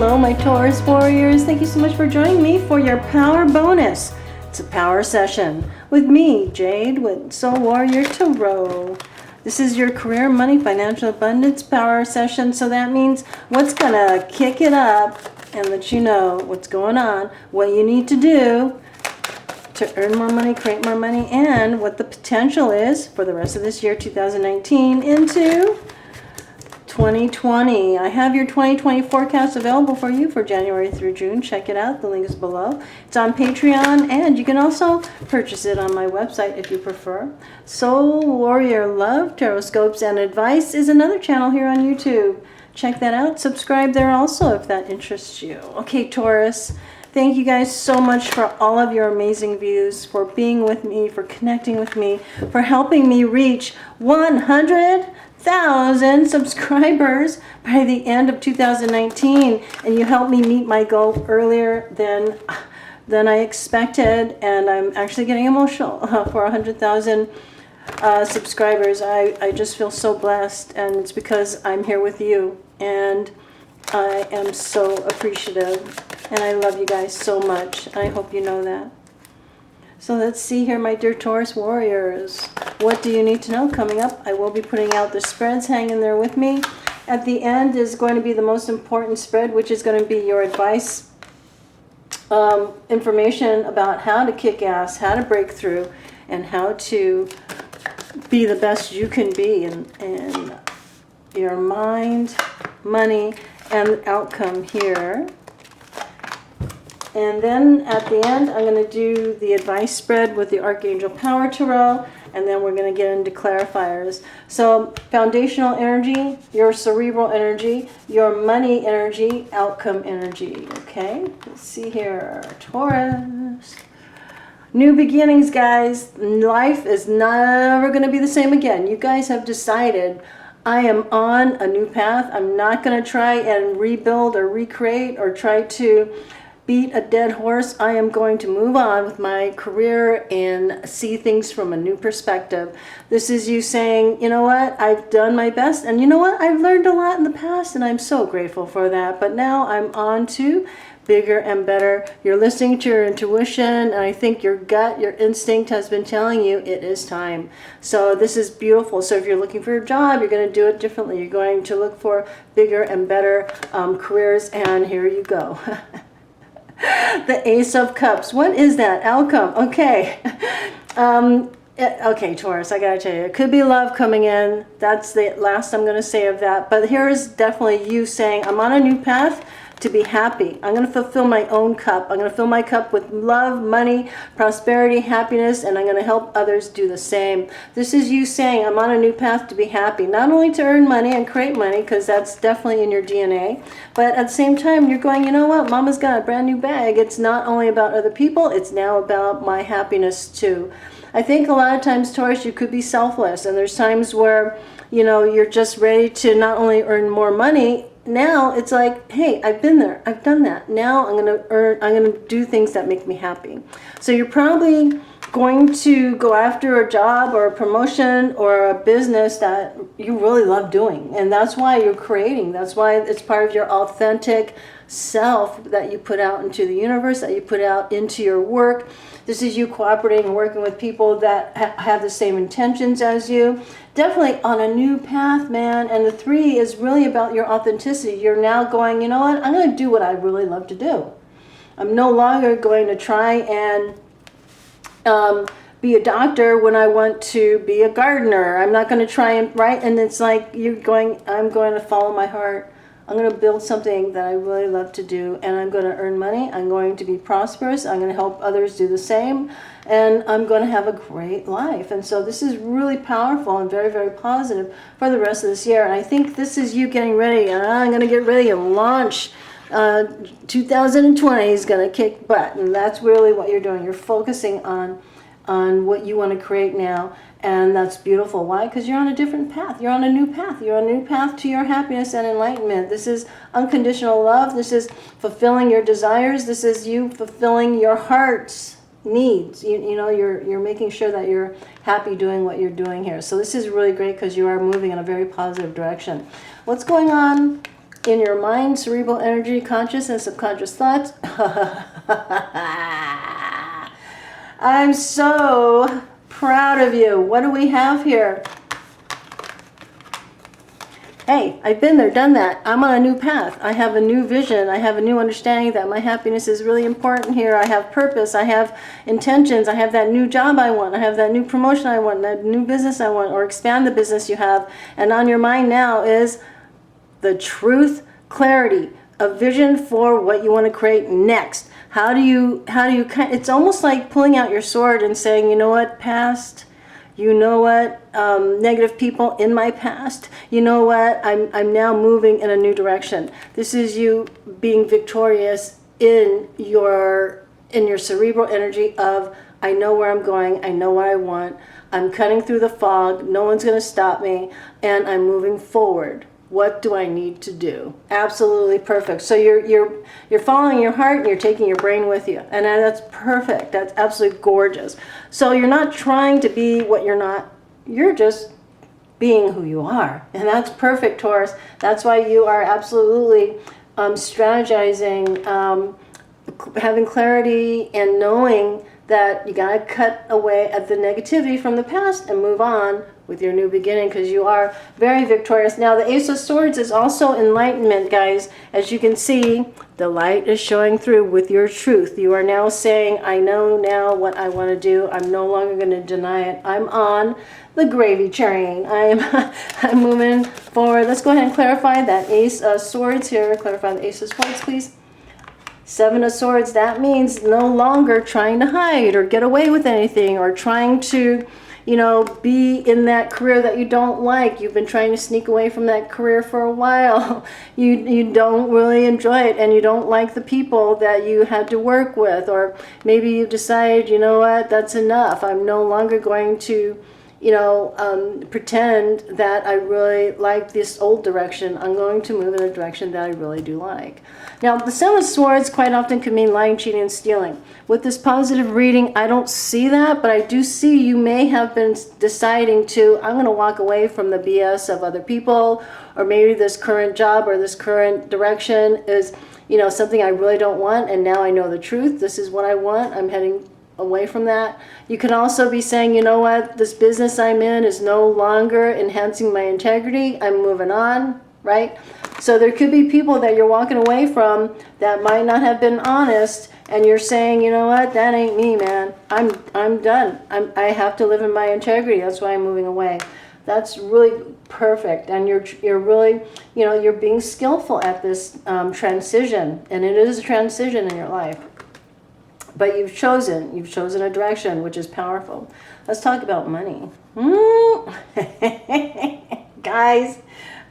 Hello, my Taurus warriors. Thank you so much for joining me for your power bonus. It's a power session with me, Jade, with Soul Warrior Tarot. This is your career, money, financial abundance power session. So that means what's going to kick it up and let you know what's going on, what you need to do to earn more money, create more money, and what the potential is for the rest of this year, 2019, into 2020. I have your 2020 forecast available for you for January through June. Check it out. The link is below. It's on Patreon, and you can also purchase it on my website if you prefer. Soul Warrior Love, Tarot Scopes, and Advice is another channel here on YouTube. Check that out. Subscribe there also if that interests you. Okay, Taurus. Thank you guys so much for all of your amazing views, for being with me, for connecting with me, for helping me reach 100,000 subscribers by the end of 2019. And you helped me meet my goal earlier than I expected. And I'm actually getting emotional for 100,000 subscribers. I just feel so blessed. And it's because I'm here with you. And I am so appreciative. And I love you guys so much. I hope you know that. So let's see here, my dear Taurus warriors. What do you need to know coming up? I will be putting out the spreads. Hang in there with me. At the end is going to be the most important spread, which is going to be your advice, information about how to kick ass, how to break through, and how to be the best you can be in your mind, money, and outcome here. And then at the end, I'm going to do the advice spread with the Archangel Power Tarot, and then we're going to get into clarifiers. So foundational energy, your cerebral energy, your money energy, outcome energy. Okay, let's see here, Taurus. New beginnings, guys. Life is never going to be the same again. You guys have decided I am on a new path. I'm not going to try and rebuild or recreate or try to beat a dead horse. I am going to move on with my career and see things from a new perspective. This is you saying, you know what, I've done my best, and you know what, I've learned a lot in the past, and I'm so grateful for that. But now I'm on to bigger and better. You're listening to your intuition, and I think your gut, your instinct has been telling you it is time. So this is beautiful. So if you're looking for a job, you're going to do it differently. You're going to look for bigger and better careers, and here you go. The Ace of Cups. What is that? Outcome. Okay. Okay, Taurus, I gotta tell you, it could be love coming in. That's the last I'm going to say of that. But here is definitely you saying, I'm on a new path to be happy. I'm going to fulfill my own cup. I'm going to fill my cup with love, money, prosperity, happiness, and I'm going to help others do the same. This is you saying, I'm on a new path to be happy. Not only to earn money and create money, because that's definitely in your DNA, but at the same time, you're going, you know what, Mama's got a brand new bag. It's not only about other people, it's now about my happiness too. I think a lot of times, Taurus, you could be selfless, and there's times where, you know, you're just ready to not only earn more money. Now it's like, hey, I've been there, I've done that. Now I'm going to do things that make me happy. So you're probably going to go after a job or a promotion or a business that you really love doing. And that's why you're creating. That's why it's part of your authentic self that you put out into the universe, that you put out into your work. This is you cooperating and working with people that have the same intentions as you. Definitely on a new path, man. And the 3 is really about your authenticity. You're now going, you know what? I'm going to do what I really love to do. I'm no longer going to try and be a doctor when I want to be a gardener. I'm not going to try and, right? And it's like you're going, I'm going to follow my heart. I'm going to build something that I really love to do, and I'm going to earn money. I'm going to be prosperous. I'm going to help others do the same, and I'm going to have a great life. And so this is really powerful and very, very positive for the rest of this year. And I think this is you getting ready, and I'm going to get ready and launch. 2020 is going to kick butt, and that's really what you're doing. You're focusing on what you want to create now. And that's beautiful. Why? Because you're on a different path. You're on a new path. You're on a new path to your happiness and enlightenment. This is unconditional love. This is fulfilling your desires. This is you fulfilling your heart's needs. You know, you're making sure that you're happy doing what you're doing here. So this is really great because you are moving in a very positive direction. What's going on in your mind, cerebral energy, conscious and subconscious thoughts. I'm so proud of you. What do we have here? Hey, I've been there, done that. I'm on a new path. I have a new vision. I have a new understanding that my happiness is really important here. I have purpose. I have intentions. I have that new job I want. I have that new promotion I want, that new business I want, or expand the business you have. And on your mind now is the truth, clarity, a vision for what you want to create next. How do you, it's almost like pulling out your sword and saying, you know what, past, you know what, negative people in my past, you know what, I'm now moving in a new direction. This is you being victorious in your cerebral energy of, I know where I'm going, I know what I want, I'm cutting through the fog, no one's going to stop me, and I'm moving forward. What do I need to do? Absolutely perfect. So you're following your heart and you're taking your brain with you. And that's perfect. That's absolutely gorgeous. So you're not trying to be what you're not. You're just being who you are. And that's perfect, Taurus. That's why you are absolutely strategizing, having clarity and knowing that you got to cut away at the negativity from the past and move on with your new beginning, because you are very victorious. Now, the Ace of Swords is also enlightenment, guys. As you can see, the light is showing through with your truth. You are now saying, I know now what I want to do. I'm no longer going to deny it. I'm on the gravy train. I'm moving forward. Let's go ahead and clarify that Ace of Swords here. Clarify the Ace of Swords, please. Seven of Swords, that means no longer trying to hide or get away with anything, or trying to, you know, be in that career that you don't like. You've been trying to sneak away from that career for a while. You don't really enjoy it, and you don't like the people that you had to work with. Or maybe you decide, you know what, that's enough. I'm no longer going to, you know, pretend that I really like this old direction. I'm going to move in a direction that I really do like. Now, the Seven of Swords quite often can mean lying, cheating, and stealing. With this positive reading, I don't see that, but I do see you may have been deciding to, I'm going to walk away from the BS of other people, or maybe this current job or this current direction is, you know, something I really don't want, and now I know the truth. This is what I want. I'm heading away from that. You can also be saying, you know what, this business I'm in is no longer enhancing my integrity. I'm moving on, right? So there could be people that you're walking away from that might not have been honest, and you're saying, you know what, that ain't me, man. I'm done. I have to live in my integrity. That's why I'm moving away. That's really perfect, and you're really, you know, you're being skillful at this transition, and it is a transition in your life. But you've chosen a direction, which is powerful. Let's talk about money. Guys,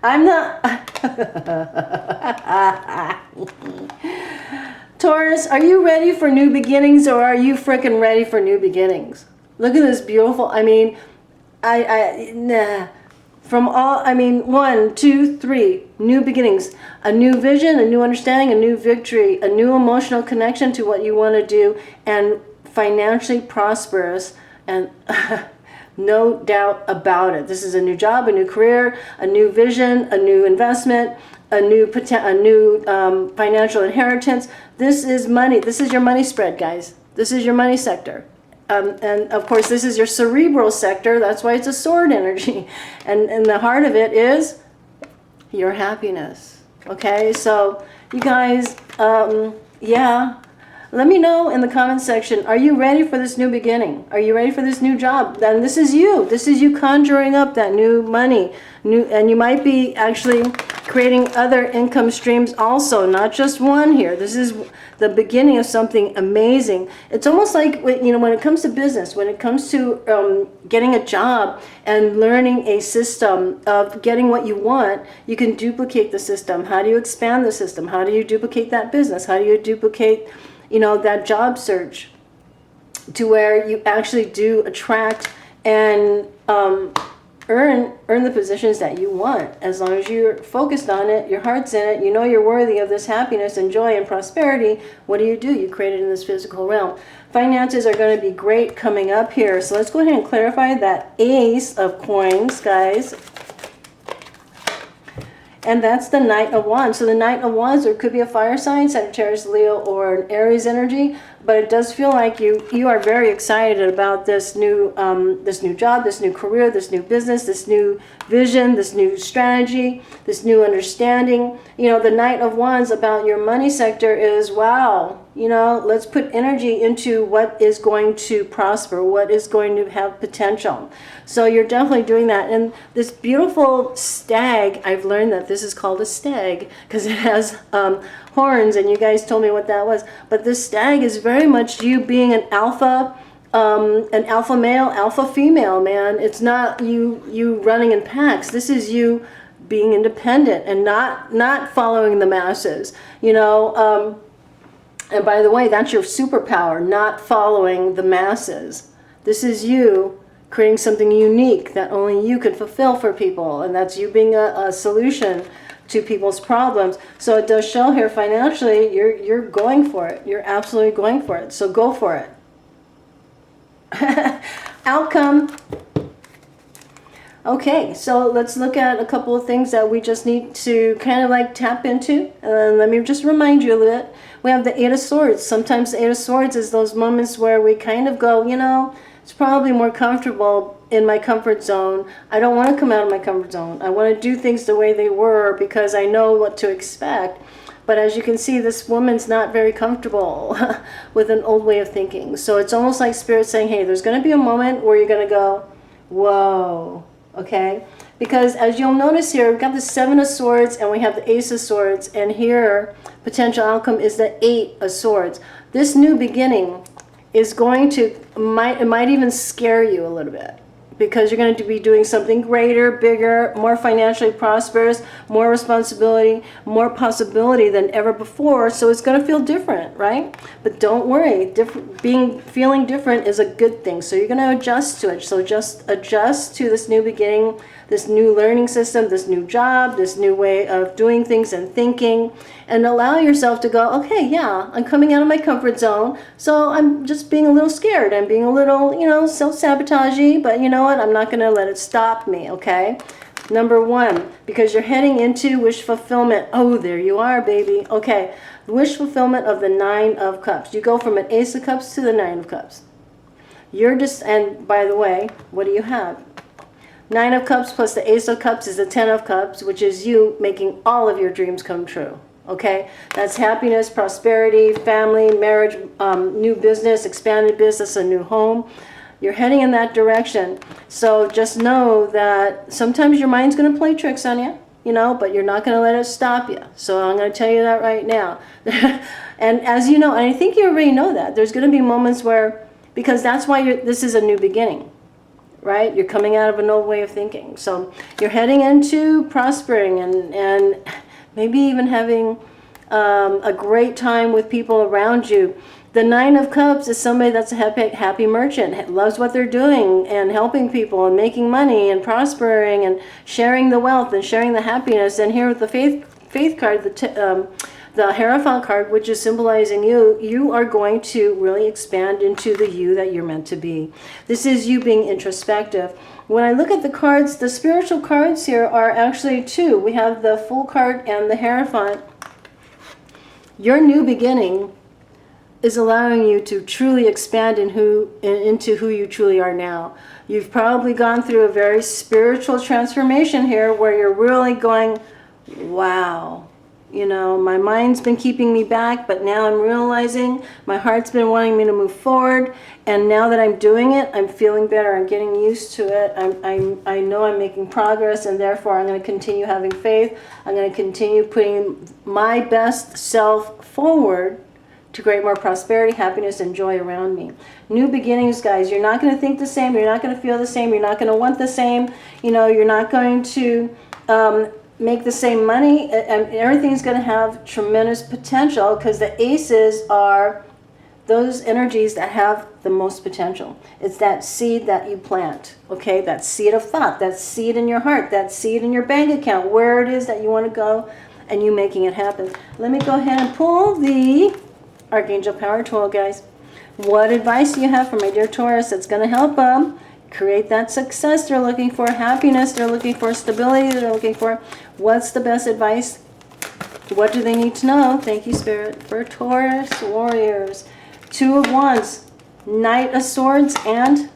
I'm not... Taurus, are you ready for new beginnings, or are you freaking ready for new beginnings? Look at this beautiful, I mean, from all, I mean, 1, 2, 3, new beginnings, a new vision, a new understanding, a new victory, a new emotional connection to what you want to do, and financially prosperous, and no doubt about it. This is a new job, a new career, a new vision, a new investment, a new financial inheritance. This is money. This is your money spread, guys. This is your money sector. And of course, this is your cerebral sector. That's why it's a sword energy. And the heart of it is your happiness. Okay, so you guys, yeah. Let me know in the comment section, are you ready for this new beginning? Are you ready for this new job? Then this is you. This is you conjuring up that new money. And you might be actually creating other income streams also, not just one here. This is the beginning of something amazing. It's almost like, you know, when it comes to business, when it comes to getting a job and learning a system of getting what you want, you can duplicate the system. How do you expand the system? How do you duplicate that business? How do you duplicate, you know, that job search to where you actually do attract and earn the positions that you want? As long as you're focused on it, your heart's in it, you know you're worthy of this happiness and joy and prosperity. What do? You create it in this physical realm. Finances are going to be great coming up here. So let's go ahead and clarify that Ace of Coins, guys. And that's the Knight of Wands. So the Knight of Wands, or it could be a fire sign, Sagittarius, Leo, or an Aries energy. But it does feel like you are very excited about this new job, this new career, this new business, this new vision, this new strategy, this new understanding. You know, the Knight of Wands about your money sector is, wow, you know, let's put energy into what is going to prosper, what is going to have potential. So you're definitely doing that. And this beautiful stag, I've learned that this is called a stag because it has horns, and you guys told me what that was. But this stag is very much you being an alpha male, alpha female, man. It's not you running in packs. This is you being independent and not following the masses, you know. And by the way, that's your superpower, not following the masses. This is you creating something unique that only you can fulfill for people, and that's you being a solution to people's problems. So it does show here financially, you're going for it. You're absolutely going for it. So go for it. Outcome. Okay, so let's look at a couple of things that we just need to kind of like tap into. And let me just remind you a little bit. We have the Eight of Swords. Sometimes the Eight of Swords is those moments where we kind of go, you know, it's probably more comfortable in my comfort zone. I don't want to come out of my comfort zone. I want to do things the way they were because I know what to expect. But as you can see, this woman's not very comfortable with an old way of thinking. So it's almost like Spirit saying, hey, there's going to be a moment where you're going to go, whoa, okay? Because as you'll notice here, we've got the Seven of Swords and we have the Ace of Swords. And here, potential outcome is the Eight of Swords. This new beginning is going to, it might even scare you a little bit. Because you're going to be doing something greater, bigger, more financially prosperous, more responsibility, more possibility than ever before. So it's going to feel different, right? But don't worry, feeling different is a good thing. So you're going to adjust to it. So just adjust to this new beginning, this new learning system, this new job, this new way of doing things and thinking, and allow yourself to go, okay, yeah, I'm coming out of my comfort zone, so I'm just being a little scared. I'm being a little, you know, self-sabotagey, but you know what? I'm not going to let it stop me, okay? Number one, because you're heading into wish fulfillment. Oh, there you are, baby. Okay, wish fulfillment of the Nine of Cups. You go from an Ace of Cups to the Nine of Cups. You're just, and by the way, what do you have? Nine of Cups plus the Ace of Cups is the Ten of Cups, which is you making all of your dreams come true. Okay, that's happiness, prosperity, family, marriage, new business, expanded business, a new home. You're heading in that direction. So just know that sometimes your mind's going to play tricks on you, you know, but you're not going to let it stop you. So I'm going to tell you that right now. And as you know, and I think you already know that, there's going to be moments where, because that's why this is a new beginning. Right? You're coming out of an old way of thinking. So you're heading into prospering and maybe even having a great time with people around you. The Nine of Cups is somebody that's a happy merchant, loves what they're doing and helping people and making money and prospering and sharing the wealth and sharing the happiness. And here with the faith card, the Hierophant card, which is symbolizing you are going to really expand into the you that you're meant to be. This is you being introspective. When I look at the cards, the spiritual cards here are actually two. We have the Fool card and the Hierophant. Your new beginning is allowing you to truly expand into who you truly are now. You've probably gone through a very spiritual transformation here where you're really going, wow. You know, my mind's been keeping me back, but now I'm realizing my heart's been wanting me to move forward. And now that I'm doing it, I'm feeling better. I'm getting used to it. I know I'm making progress, and therefore I'm going to continue having faith. I'm going to continue putting my best self forward to create more prosperity, happiness, and joy around me. New beginnings, guys. You're not going to think the same. You're not going to feel the same. You're not going to want the same. You know, you're not going to make the same money, and everything's going to have tremendous potential because the aces are those energies that have the most potential. It's that seed that you plant, okay? That seed of thought, that seed in your heart, that seed in your bank account, where it is that you want to go, and you making it happen. Let me go ahead and pull the Archangel Power Tool, guys. What advice do you have for my dear Taurus that's going to help them create that success they're looking for, happiness they're looking for, stability they're looking for? What's the best advice? What do they need to know? Thank you, Spirit. For Taurus warriors. Two of Wands, Knight of Swords, and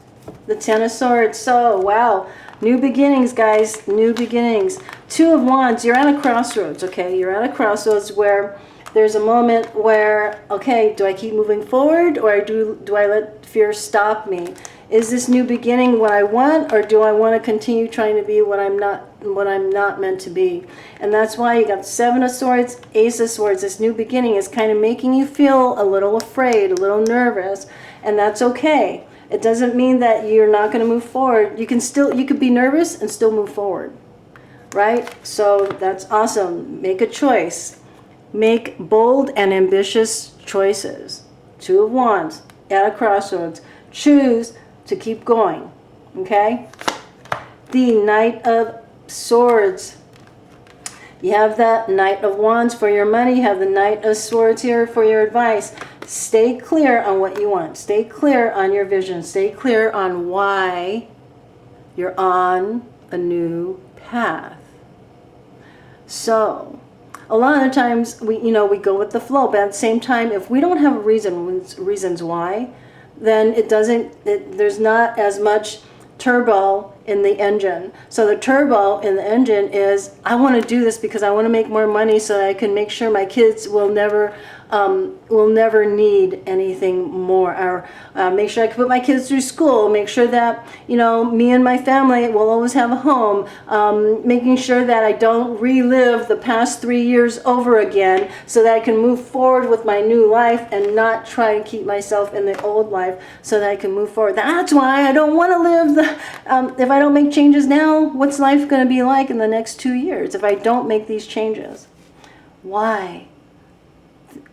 the Ten of Swords. So, wow. New beginnings, guys. New beginnings. Two of Wands. You're at a crossroads, okay? You're at a crossroads where there's a moment where, okay, do I keep moving forward, or do I let fear stop me? Is this new beginning what I want, or do I want to continue trying to be what I'm not meant to be? And that's why you got Seven of Swords, Ace of Swords. This new beginning is kind of making you feel a little afraid, a little nervous, and that's okay. It doesn't mean that you're not going to move forward. You could be nervous and still move forward, right? So that's awesome. Make a choice. Make bold and ambitious choices. Two of Wands at a crossroads. Choose to keep going, okay? The Knight of Swords. You have that Knight of Wands for your money. You have the Knight of Swords here for your advice. Stay clear on what you want. Stay clear on your vision. Stay clear on why you're on a new path. So, a lot of times we go with the flow, but at the same time, if we don't have reasons why, then there's not as much turbo in the engine. So the turbo in the engine is, I want to do this because I want to make more money so that I can make sure my kids will never need anything more, or make sure I can put my kids through school, make sure that, me and my family will always have a home, making sure that I don't relive the past 3 years over again so that I can move forward with my new life and not try to keep myself in the old life so that I can move forward. That's why I don't want to live if I don't make changes now, what's life going to be like in the next 2 years if I don't make these changes? Why?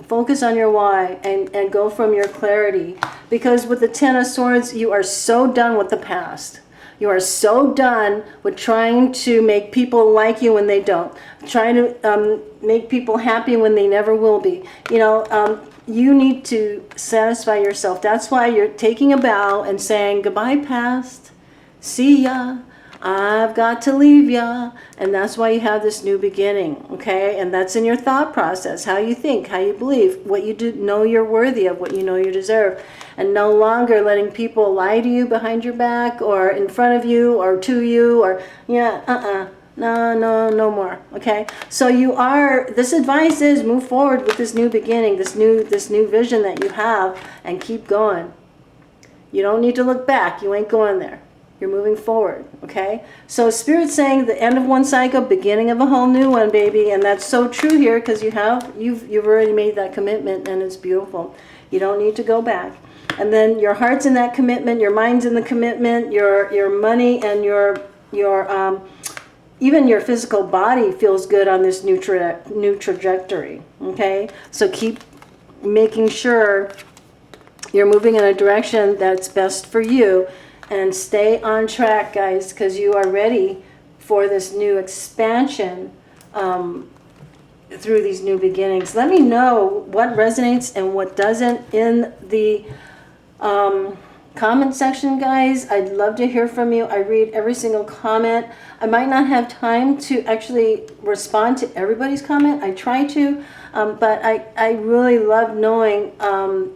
Focus on your why and go from your clarity. Because with the Ten of Swords, you are so done with the past. You are so done with trying to make people like you when they don't. Trying to make people happy when they never will be. You need to satisfy yourself. That's why you're taking a bow and saying, goodbye past, see ya, I've got to leave ya. And that's why you have this new beginning, okay? And that's in your thought process, how you think, how you believe, what you know you're worthy of, what you know you deserve. And no longer letting people lie to you behind your back or in front of you or to you or, no more, okay? So this advice is move forward with this new beginning, this new vision that you have, and keep going. You don't need to look back. You ain't going there. You're moving forward, okay? So Spirit's saying the end of one cycle, beginning of a whole new one, baby. And that's so true here because you've already made that commitment, and it's beautiful. You don't need to go back. And then your heart's in that commitment, your mind's in the commitment, your money and your even your physical body feels good on this new trajectory, okay? So keep making sure you're moving in a direction that's best for you. And stay on track, guys, because you are ready for this new expansion through these new beginnings. Let me know what resonates and what doesn't in the comment section, guys. I'd love to hear from you. I read every single comment. I might not have time to actually respond to everybody's comment. I try to, but I really love knowing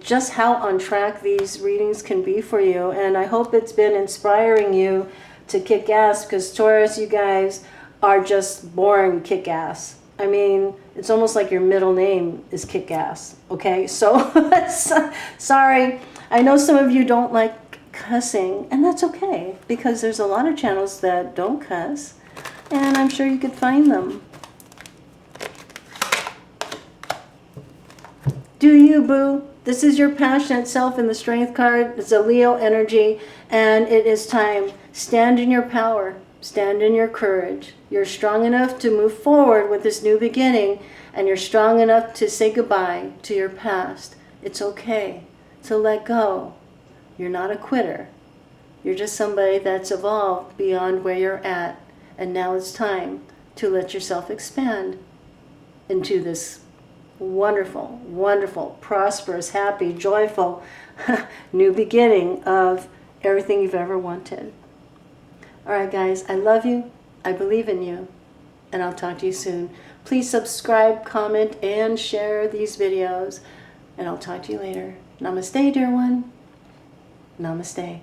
just how on track these readings can be for you. And I hope it's been inspiring you to kick ass, because Taurus, you guys are just born kick ass. I mean, it's almost like your middle name is kick ass, okay? So, sorry. I know some of you don't like cussing, and that's okay, because there's a lot of channels that don't cuss, and I'm sure you could find them. Do you, boo? This is your passionate self in the Strength card. It's a Leo energy, and it is time. Stand in your power. Stand in your courage. You're strong enough to move forward with this new beginning, and you're strong enough to say goodbye to your past. It's okay to let go. You're not a quitter. You're just somebody that's evolved beyond where you're at. And now it's time to let yourself expand into this wonderful, wonderful, prosperous, happy, joyful new beginning of everything you've ever wanted. All right, guys, I love you. I believe in you. and I'll talk to you soon. Please subscribe, comment, and share these videos, and I'll talk to you later. Namaste, dear one. Namaste.